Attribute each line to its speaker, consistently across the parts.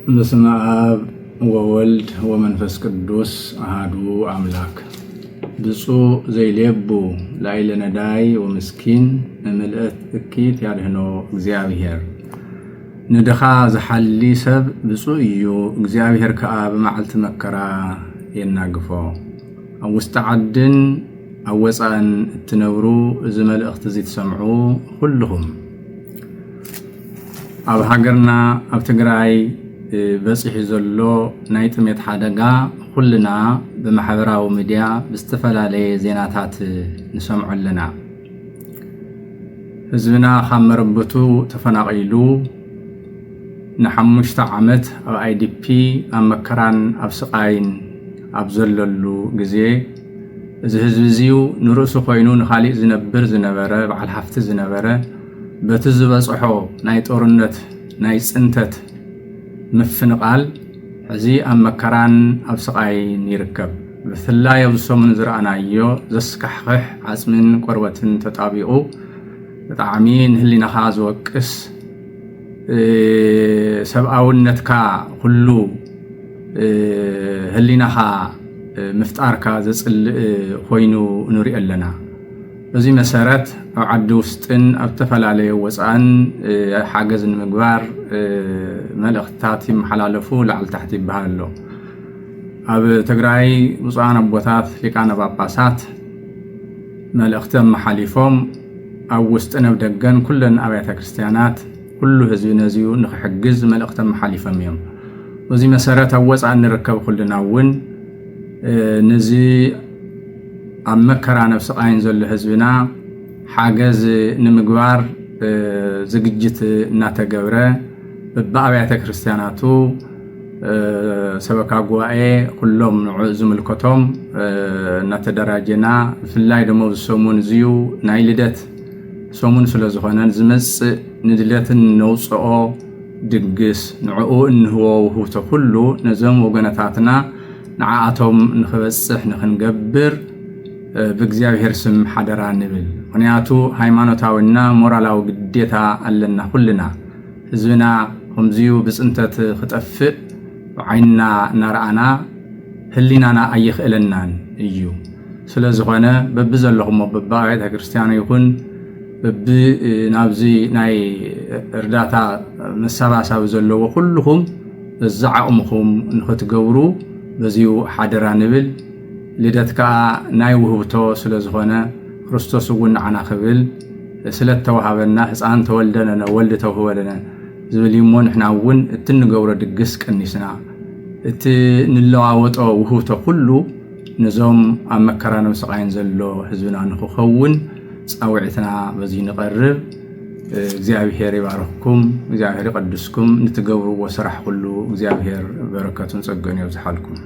Speaker 1: በስመ አብ ወወልድ ወመንፈስ ቅዱስ አሐዱ አምላክ። ብፁዕ ዘይሌቡ ላዕለ ነዳይ ወምስኪን እምልእት እኪት ያድህኖ እግዚአብሔር። ንድኻ ዝሓሊ ሰብ ብፁዕ እዩ፣ እግዚአብሔር ከዓ ብመዓልቲ መከራ የናግፎ። ኣብ ውሽጢ ዓድን ኣብ ወፃእን እትነብሩ እዚ መልእኽቲ እዚ ትሰምዑ ኩልኹም ኣብ ሃገርና ኣብ ትግራይ በፂሑ ዘሎ ናይ ጥሜት ሓደጋ ኩልና ብማሕበራዊ ሚድያ ብዝተፈላለየ ዜናታት ንሰምዖ ኣለና። ህዝብና ካብ መረበቱ ተፈናቒሉ ን5 ዓመት ኣብ IDP ኣብ መከራን ኣብ ስቃይን ኣብ ዘለሉ ግዜ እዚ ህዝቢ እዚዩ ንርእሱ ኮይኑ ንኻሊእ ዝነበረ በዓል ሃፍቲ ዝነበረ በቲ ዝበፅሖ ናይ ጦርነት ናይ ፅንተት ምፍንቃል ሕዚ ኣብ መከራን ኣብ ስቃይን ይርከብ። ብፍላይ ኣብዚ ሰሙን ዝረኣናዮ ዘስካሕክሕ ዓፅምን ቆርበትን ተጣቢቑ ብጣዕሚ ንህሊናኻ ዝወቅስ ሰብኣውነትካ ኩሉ ህሊናኻ ምፍጣርካ ዘፅልእ ኮይኑ ንሪኦ ኣለና። በዚ መሰረት ኣብ ዓዲ ውስጥን ኣብ ተፈላለየ ወፃእን ሓገዝ ንምግባር መልእኽትታት ይመሓላለፉ ላዕሊ ታሕቲ ይበሃል ኣሎ። ኣብ ትግራይ ብፁዓን ኣቦታት ሊቃነ ጳጳሳት መልእኽቲ ኣመሓሊፎም ኣብ ውስጥን ኣብ ደገን ኩለን ኣብያተ ክርስቲያናት ኩሉ ህዝቢ ነዚዩ ንክሕግዝ መልእኽቲ ኣመሓሊፎም እዮም። በዚ መሰረት ኣብ ወፃእ ንርከብ ኩልና እውን ነዚ ኣብ መከራ ናብ ስቃይን ዘሎ ህዝብና ሓገዝ ንምግባር ዝግጅት እናተገብረ በብኣብያተ ክርስቲያናቱ ሰበካ ጉባኤ ኩሎም ንዑ ዝምልከቶም እናተደራጀና ብፍላይ ደሞ ሰሙን እዚዩ ናይ ልደት ሰሙን ስለ ዝኾነ ዝመፅእ ንድለትን ነውፅኦ ድግስ ንዕኡ እንህቦ ውህብቶ ኩሉ ነዞም ወገነታትና ንዓኣቶም ንኽበፅሕ ንኽንገብር ብእግዚአብሔር ስም ሓደራ ንብል። ምክንያቱ ሃይማኖታዊና ሞራላዊ ግዴታ ኣለና ኩልና። ህዝብና ከምዚዩ ብፅንተት ክጠፍእ ዓይንና እናረኣና ህሊናና ኣይኽእለናን እዩ። ስለ ዝኾነ በቢ ዘለኹሞ በቢ ኣብያተ ክርስቲያን ይኹን በቢ ናብዚ ናይ እርዳታ መሰባሰቢ ዘለዎ ኩልኹም እዚ ዓቕምኹም ንኽትገብሩ በዚሁ ሓደራ ንብል። ልደት ከዓ ናይ ውህብቶ ስለ ዝኾነ ክርስቶስ እውን ንዓና ክብል ስለተዋሃበና ህፃን ተወልደነ ወልዲ ተውህበለነ ዝብል እሞ ንሕና እውን እቲ ንገብሮ ድግስ ቀኒስና እቲ ንለዋወጦ ውህብቶ ኩሉ ነዞም ኣብ መከራ ናብ ስቃይን ዘሎ ህዝብና ንክኸውን ፃውዒትና በዚ ንቐርብ። እግዚአብሔር ይባርኽኩም፣ እግዚአብሔር ይቀድስኩም። ንትገብርዎ ስራሕ ኩሉ እግዚአብሔር በረከቱን ፀገን ይብዝሓልኩም።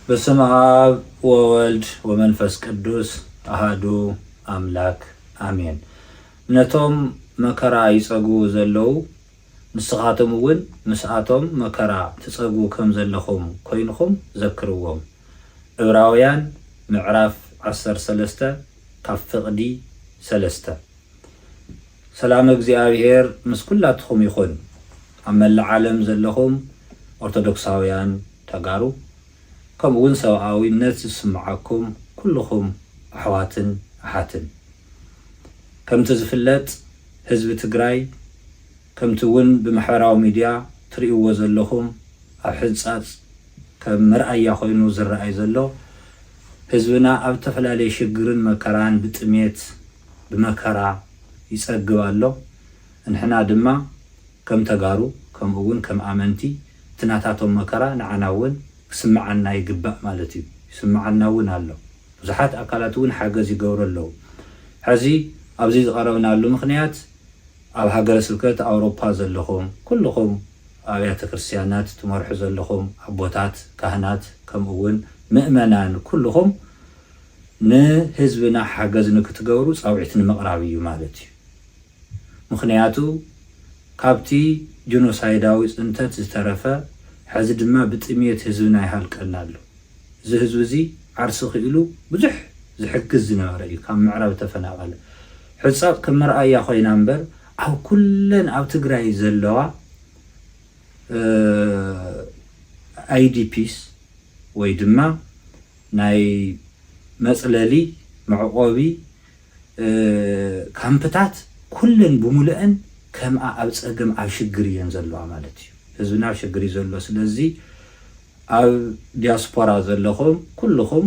Speaker 2: በስመ አብ ወወልድ ወመንፈስ ቅዱስ አሐዱ አምላክ አሜን። ነቶም መከራ ይፀግቡ ዘለው ንስኻቶም እውን ምስኣቶም መከራ ትፀግቡ ከም ዘለኹም ኮይንኹም ዘክርዎም። ዕብራውያን ምዕራፍ 13 ካብ ፍቕዲ 3። ሰላም እግዚአብሔር ምስ ኩላትኩም ይኹን። ኣብ መላእ ዓለም ዘለኹም ኦርቶዶክሳውያን ተጋሩ ከምኡ እውን ሰብኣዊነት ዝስምዓኩም ኩልኹም ኣሕዋትን ኣሓትን። ከምቲ ዝፍለጥ ህዝቢ ትግራይ ከምቲ እውን ብማሕበራዊ ሚድያ ትርእይዎ ዘለኹም ኣብ ሕንፃፅ ከም መርኣያ ኮይኑ ዝረኣይ ዘሎ ህዝብና ኣብ ተፈላለየ ሽግርን መከራን ብጥሜት ብመከራ ይፀግብ ኣሎ። ንሕና ድማ ከም ተጋሩ ከምኡ እውን ከም ኣመንቲ ትናታቶም መከራ ንዓና እውን ክስምዓና ይግባእ ማለት እዩ። ይስምዓና እውን ኣሎ። ብዙሓት ኣካላት እውን ሓገዝ ይገብሩ ኣለዉ። ሕዚ ኣብዚ ዝቐረብናሉ ምክንያት ኣብ ሃገረ ስብከት ኣውሮፓ ዘለኹም ኩልኹም ኣብያተ ክርስቲያናት ትመርሑ ዘለኹም ኣቦታት ካህናት ከምኡ እውን ምእመናን ኩልኹም ንህዝብና ሓገዝ ንክትገብሩ ፃውዒት ንምቕራብ እዩ ማለት እዩ። ምክንያቱ ካብቲ ጀኖሳይዳዊ ፅንተት ዝተረፈ ሕዚ ድማ ብጥሜት ህዝብና ይሃልቀና ኣሎ። እዚ ህዝቢ እዚ ዓርሲ ክኢሉ ብዙሕ ዝሕግዝ ዝነበረ እዩ ካብ ምዕራብ ተፈናቐለ። ሕፃብ ከም መርኣያ ኮይና እምበር ኣብ ኩለን ኣብ ትግራይ ዘለዋ IDPs ወይ ድማ ናይ መጽለሊ መዕቆቢ ካምፕታት ኩለን ብሙሉአን ከም ኣብ ጸገም ኣብ ሽግር እየን ዘለዋ ማለት እዩ ህዝብና ኣብ ሽግር ዘሎ ስለዚ ኣብ ዲያስፖራ ዘለኹም ኩልኹም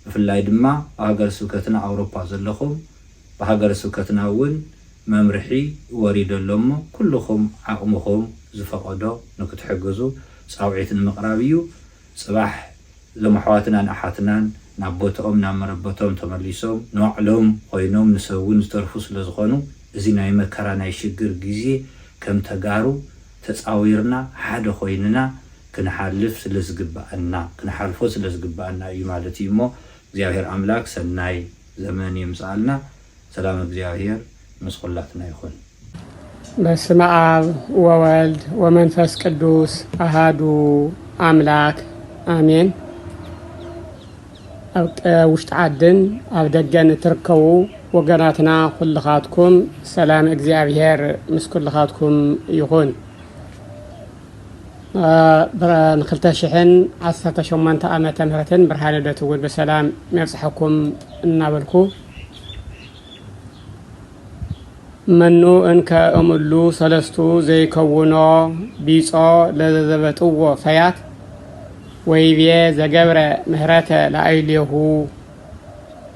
Speaker 2: ብፍላይ ድማ ሃገረ ስብከትና ኣውሮፓ ዘለኹም ብሃገረ ስብከትና እውን መምርሒ ወሪደሎሞ ኩልኹም ዓቕምኹም ዝፈቀዶ ንክትሕግዙ ጻውዒት ንምቕራብ እዩ ጽባሕ ዘመሕዋትናን ኣሓትናን ናብ ቦታኦም ናብ መረበቶም ተመሊሶም ንባዕሎም ኮይኖም ንሰውን ዝተርፉ ስለ ዝኾኑ እዚ ናይ መከራ ናይ ሽግር ግዜ ከም ተጋሩ ተጻዊርና ሓደ ኮይንና ክንሓልፍ ስለዝግባአና ክንሓልፎ ስለዝግባአና እዩ ማለት እዩ እሞ እግዚአብሔር አምላክ ሰናይ ዘመን ይምጻልና ሰላም እግዚአብሔር መስቆላትና ይሁን
Speaker 3: በስመ አብ ወወልድ ወመንፈስ ቅዱስ አሃዱ አምላክ አሜን ውሽጥ ዓድን ኣብ ደገን ትርከቡ ወገናትና ኩልኻትኩም ሰላም እግዚአብሔር ምስኩልኻትኩም ይሁን ብ2018 ዓመተ ምህረትን ብርሃነ ልደት እውን በሰላም መብጽሐኩም እናበልኩ መኑ እንከ እምሉ ሰለስቱ ዘይከውኖ ቢጾ ለዘበጥዎ ፈያት ወይቤ ዘገብረ ምህረተ ለአይሌሁ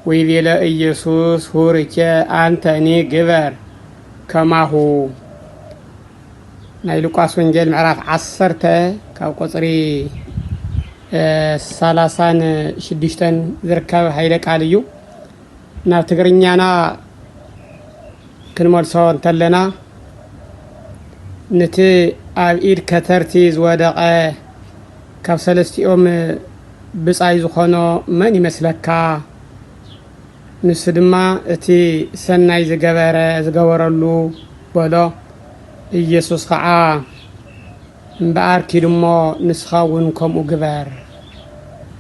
Speaker 3: ወይቤ ለኢየሱስ ሁርኬ አንተኒ ግበር ከማሁ ናይ ሉቃስ ወንጌል ምዕራፍ 10 ካብ ቁጽሪ 36 ዝርከብ ኃይለ ቃል እዩ ናብ ትግርኛና ክንመልሶ እንተለና ነቲ ኣብ ኢድ ከተርቲ ዝወደቐ ካብ ሰለስቲኦም ብጻይ ዝኾኖ መን ይመስለካ ንሱ ድማ እቲ ሰናይ ዝገበረሉ በሎ ኢየሱስ ከዓ እምበኣር ኪድሞ ንስኻውን ከምኡ ግበር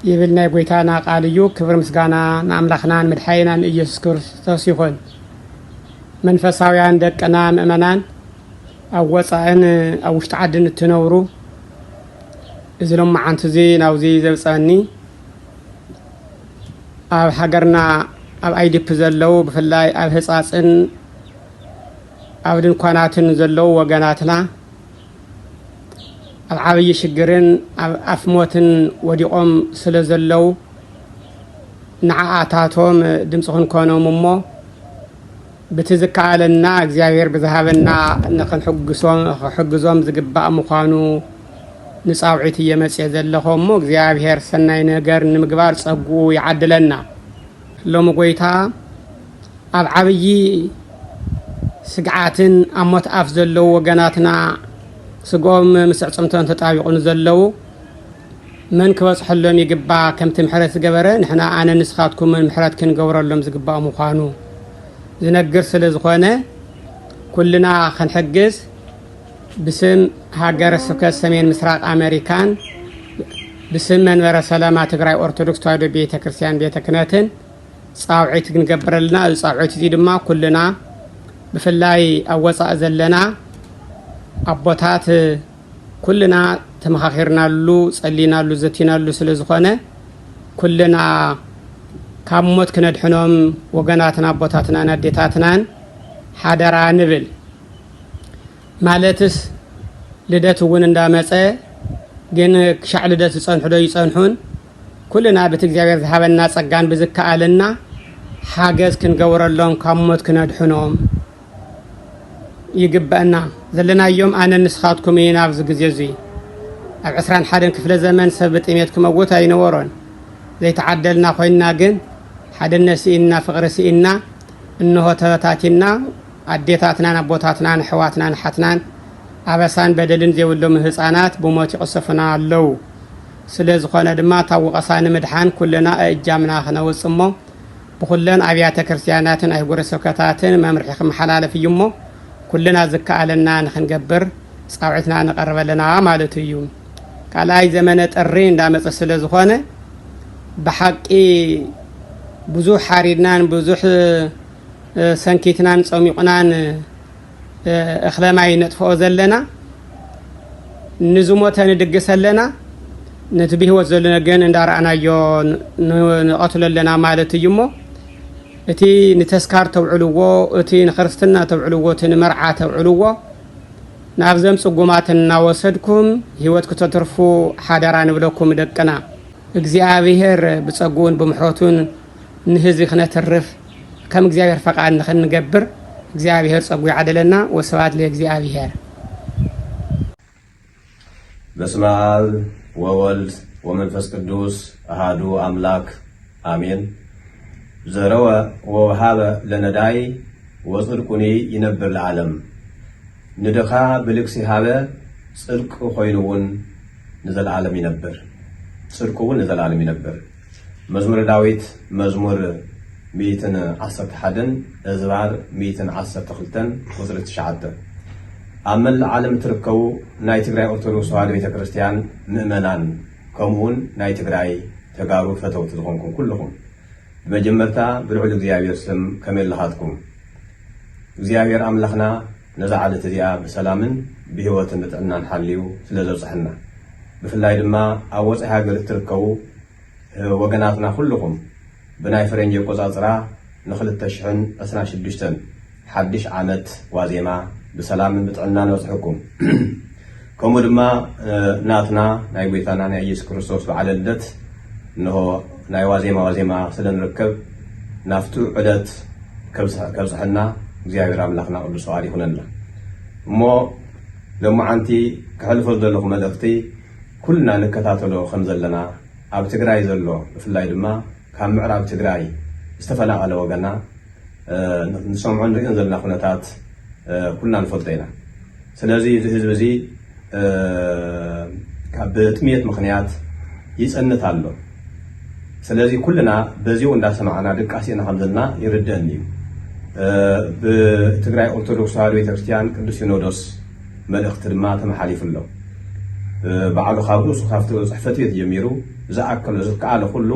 Speaker 3: ይብል ናይ ጎይታና ቃል እዩ ክብር ምስጋና ንኣምላኽናን መድሓይናን ኢየሱስ ክርስቶስ ይኹን መንፈሳውያን ደቅና ምእመናን ኣብ ወፃእን ኣብ ውሽጢ ዓድን እትነብሩ እዚ ሎማዓንቲ እዚ ናብዚ ዘብፀኒ ኣብ ሃገርና ኣብ አይዲፕ ዘለው ብፍላይ ኣብ ህፃፅን ኣብ ድንኳናትን ዘለው ወገናትና ኣብ ዓብይ ሽግርን ኣብ ኣፍሞትን ወዲቆም ስለ ዘለው ንዓኣታቶም ድምፂ ክንኮኖም እሞ ብትዝከኣለና እግዚአብሔር ብዝሃበና ንኽንሕግዞም ዝግባእ ምዃኑ ንጻውዒት እየመጽእ ዘለኹ እሞ እግዚአብሔር ሰናይ ነገር ንምግባር ጸጉኡ ይዓድለና ሎሚ ጎይታ ኣብ ዓብይ ስግዓትን ኣብ ሞት ኣፍ ዘለው ወገናትና ስጎም ምስዕጽምቶም ተጣቢቑን ዘለው መን ክበጽሐሎም ይግባእ ከምቲ ምሕረት ዝገበረ ንሕና ኣነ ንስኻትኩም ምሕረት ክንገብረሎም ዝግባእ ምዃኑ ዝነግር ስለ ዝኾነ ኩልና ክንሕግዝ بسم هاجر سبكت سمين مسراق أمريكان بسم منبر سلامة تقرأ أرثوذكس تواهدو بيت كريستيان بيت كناتن صاوعيت نقبر لنا صاوعيت زيد ما كلنا بفلاي أوصى أزلنا أبوتات كلنا تمخاخرنا له صلينا له زتينا له سلزخانة كلنا كاموت كندحنهم وقناتنا أبوتاتنا نديتاتنا حادرا نبل مالتس لدت ون اندامص ግን ክሻዕ ልደት ጸንሕዶ ይጸንሑን ኩልና በትግዚአብሔር ዝሃበና ጸጋን ብዝከኣልና ሓገዝ ክንገብረሎም ካሞት ክነድሕኖም ይግባእና ዘለናዮም ኣነ ንስኻትኩም ኢና ኣብዚ ግዜ እዚ ኣብ 21 ክፍለ ዘመን ሰብ ጥሜት ክመውት ኣይነበሮን ዘይተዓደልና ኮይና ግን ሓደነት ሲኢና ፍቅሪ ሲኢና እንሆ ተበታቲና ኣዴታትና ኣቦታትና ኣሕዋትና ንሓትናን አበሳን በደልን ዘይብሎም ህፃናት ብሞት ይቆሰፈና አለው ስለዝኾነ ድማ ታወቀሳን መድሓን ኩለና እጃምና ክነውጽሞ ብኩለን አብያተ ክርስቲያናትን አይጉረ ሰብከታትን መምርሒ ክመሓላለፍ እዩሞ ኩለና ዝከኣለና ንኽንገብር ጻውዒትና ንቀርበለና ማለት እዩ ካልኣይ ዘመነ ጥሪ እንዳመጽ ስለዝኾነ ብሓቂ ብዙሕ ሓሪድናን ብዙሕ ሰንኪትናን ጾሚቁናን እኽለማይ ነጥፎ ዘለና ንዝሞተ ንድግስ ኣለና ነቲ ብህይወት ዘሎ ግን እንዳረኣናዮ ንቐትለለና ማለት እዩ እሞ እቲ ንተስካር ተውዕልዎ እቲ ንክርስትና ተውዕልዎ እቲ ንመርዓ ተውዕልዎ ናብዘም ጽጉማትን እናወሰድኩም ህይወት ከተትርፉ ሓደራ ንብለኩም ደቅና እግዚአብሔር ብጸጉን ብምሕረቱን ንህዝቢ ክነተርፍ ከም እግዚአብሔር ፈቃድ ንኽንገብር እግዚአብሔር ጸጉ ይዓደለና ወስብሐት ለእግዚአብሔር።
Speaker 4: በስመ አብ ወወልድ ወመንፈስ ቅዱስ አሃዱ አምላክ አሜን። ዘረወ ወወሃበ ለነዳይ ወጽድቁኒ ይነብር ለዓለም። ንድኻ ብልክሲ ሃበ ጽድቅ ኮይኑውን ንዘለዓለም ይነብር፣ ጽድቁውን ንዘለዓለም ይነብር። መዝሙረ ዳዊት መዝሙር 111 እዝባር 112 ቁጽሪ 9 ኣብ መላእ ዓለም ትርከቡ ናይ ትግራይ ኦርቶዶክስ ተዋህዶ ቤተክርስትያን ምእመናን ከምኡውን ናይ ትግራይ ተጋሩ ፈተውቲ ዝኾንኩም ኩልኹም ብመጀመርታ ብልዑል እግዚአብሔር ስም ከመይ ኣለኻትኩም? እግዚአብሔር ኣምላኽና ነዛ ዓለት እዚኣ ብሰላምን ብህይወትን ብጥዕናን ሓልዩ ስለ ዘብፅሐና ብፍላይ ድማ ኣብ ወፃኢ ሃገር እትርከቡ ወገናትና ኩልኹም ብናይ ፈረንጂ ኣቆፃፅራ ን2026 ሓድሽ ዓመት ዋዜማ ብሰላምን ብጥዕናን በፅሐኩም። ከምኡ ድማ ናትና ናይ ጎይታና ናይ ኢየሱስ ክርስቶስ በዓለ ልደት እንሆ ናይ ዋዜማ ስለ ንርከብ ናፍቱ ዕለት ከብፅሐና እግዚአብሔር ኣምላኽና ቅዱስ ፈቃድ ይኹነና እሞ ሎማዓንቲ ክሕልፎ ዘለኹ መልእኽቲ ኩልና ንከታተሎ ከም ዘለና ኣብ ትግራይ ዘሎ ብፍላይ ድማ ካብ ምዕራብ ትግራይ ዝተፈናቐለ ወገና ንሰምዖ ንሪኦን ዘለና ኩነታት ኩልና ንፈልጦ ኢና። ስለዚ እዚ ህዝቢ እዚ ብጥሜት ምክንያት ይፀንት ኣሎ። ስለዚ ኩልና በዚሁ እንዳሰማዕና ድቃሲና ከም ዘለና ይርድአኒ እዩ። ብትግራይ ኦርቶዶክስ ተዋህዶ ቤተክርስትያን ቅዱስ ሲኖዶስ መልእኽቲ ድማ ተመሓሊፉ ኣሎ። በዓሉ ካብ ርእሱ ካብቲ ፅሕፈት ቤት ጀሚሩ ዝኣከሎ ዝከኣለ ኩሉ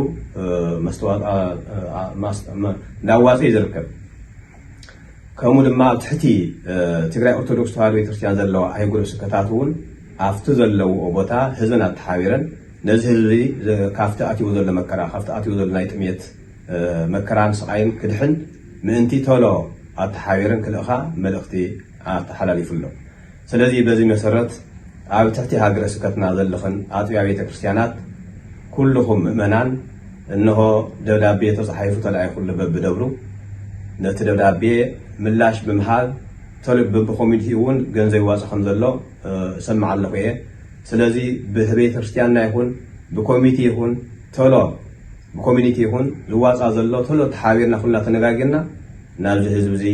Speaker 4: እንዳዋፅእ ዝርከብ ከምኡ ድማ ኣብ ትሕቲ ትግራይ ኦርቶዶክስ ተዋህዶ ቤተክርስትያን ዘለዎ ኣይጉር ስብከታት እውን ኣብቲ ዘለዎ ቦታ ህዝብን ኣተሓቢረን ነዚ ህዝቢ ካብቲ ኣትይዎ ዘሎ መከራ ካብቲ ኣትይዎ ዘሎ ናይ ጥሜት መከራን ስቃይን ክድሕን ምእንቲ ቶሎ ኣተሓቢረን ክልእኻ መልእኽቲ ኣተሓላሊፉ ኣሎ። ስለዚ በዚ መሰረት ኣብ ትሕቲ ሃገረ ስብከትና ዘለኽን ኣጥቢያ ቤተክርስትያናት ኩልኹም ምእመናን እንሆ ደብዳቤ ተፃሒፉ ተለኣይኹሉ በብደብሩ ነቲ ደብዳቤ ምላሽ ብምሃብ ቶሎ ብኮሚኒቲ እውን ገንዘብ ይዋፅእ ከም ዘሎ ሰማዕ ኣለኹ እየ። ስለዚ ብቤተክርስትያንና ይኹን ብኮሚኒቲ ይኹን ቶሎ ብኮሚኒቲ ይኹን ዝዋፃ ዘሎ ቶሎ ተሓቢርና ኩልና ተነጋጊርና ናብዚ ህዝቢ እዚ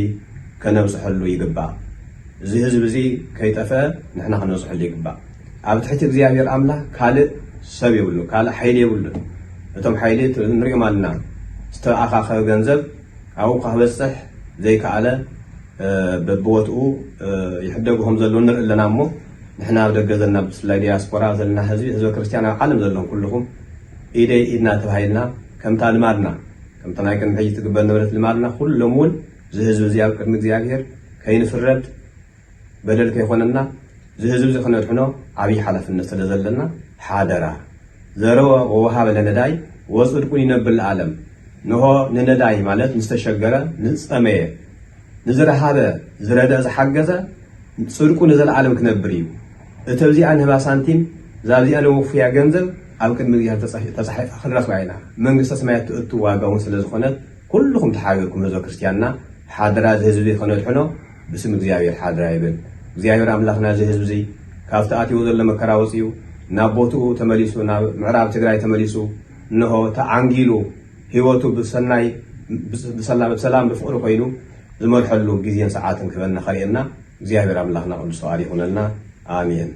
Speaker 4: ከነብፅሐሉ ይግባእ። እዚ ህዝቢ እዚ ከይጠፍአ ንሕና ክነብፅሐሉ ይግባእ። ኣብ ትሕቲ እግዚአብሔር ኣምላኽ ካልእ ሰብ የብሉ፣ ካልእ ሓይሊ የብሉ። እቶም ሓይሊ ንሪኦም ኣለና ዝተኣኻኸበ ገንዘብ ኣብኡ ክበፅሕ ዘይከኣለ በብቦትኡ ይሕደጉ ከም ዘለዉ ንርኢ ኣለና እሞ ንሕና ኣብ ደገ ዘለና ብፍላይ ዲያስፖራ ዘለና ህዝቢ ክርስቲያን ኣብ ዓለም ዘለኹም ኩልኹም ኢደይ ኢድና ተባሂልና ከምታ ልማድና ከምታ ናይ ቅድሚ ሕጂ ትግበር ነበረት ልማድና ኩሎም እውን እዚ ህዝቢ እዚ ኣብ ቅድሚ እግዚአብሔር ከይንፍረድ በደል ከይኮነና እዚ ህዝቢ እዚ ክነድሕኖ ዓብዪ ሓላፍነት ስለ ዘለና ሓደራ ዘረወ ወወሃበ ለነዳይ ወጽድቁን ይነብር ለዓለም። ንሆ ንነዳይ ማለት ንዝተሸገረ ንፀመየ ንዝረሃበ ዝረደአ ዝሓገዘ ጽድቁ ንዘለዓለም ክነብር እዩ። እቲ ኣብዚኣ ንህባ ሳንቲም ዛብዚኣ ንውፍያ ገንዘብ ኣብ ቅድሚ እግዚአብሔር ተፃሒፋ ክንረኽባ ኢና። መንግስተ ሰማያት ትእቱ ዋጋ እውን ስለ ዝኾነት ኩልኩም ተሓቢርኩም ህዝበ ክርስቲያንና ሓደራ እዚ ህዝቢ ክነድሕኖ ብስም እግዚአብሔር ሓደራ ይብል። እግዚአብሔር ኣምላኽና እዚ ህዝቢ እዚ ካብቲ ኣትይዎ ዘሎ መከራ ወፂኡ ናብ ቦትኡ ተመሊሱ ናብ ምዕራብ ትግራይ ተመሊሱ እንሆ ተዓንጊሉ ህይወቱ ብሰናይ ብሰላም ብፍቅሪ ኮይኑ ዝመርሐሉ ግዜን ሰዓትን ክበና ኸሪአና እግዚአብሔር ኣምላኽና ቅዱስ ፈቃድ ይኹነልና። አሜን።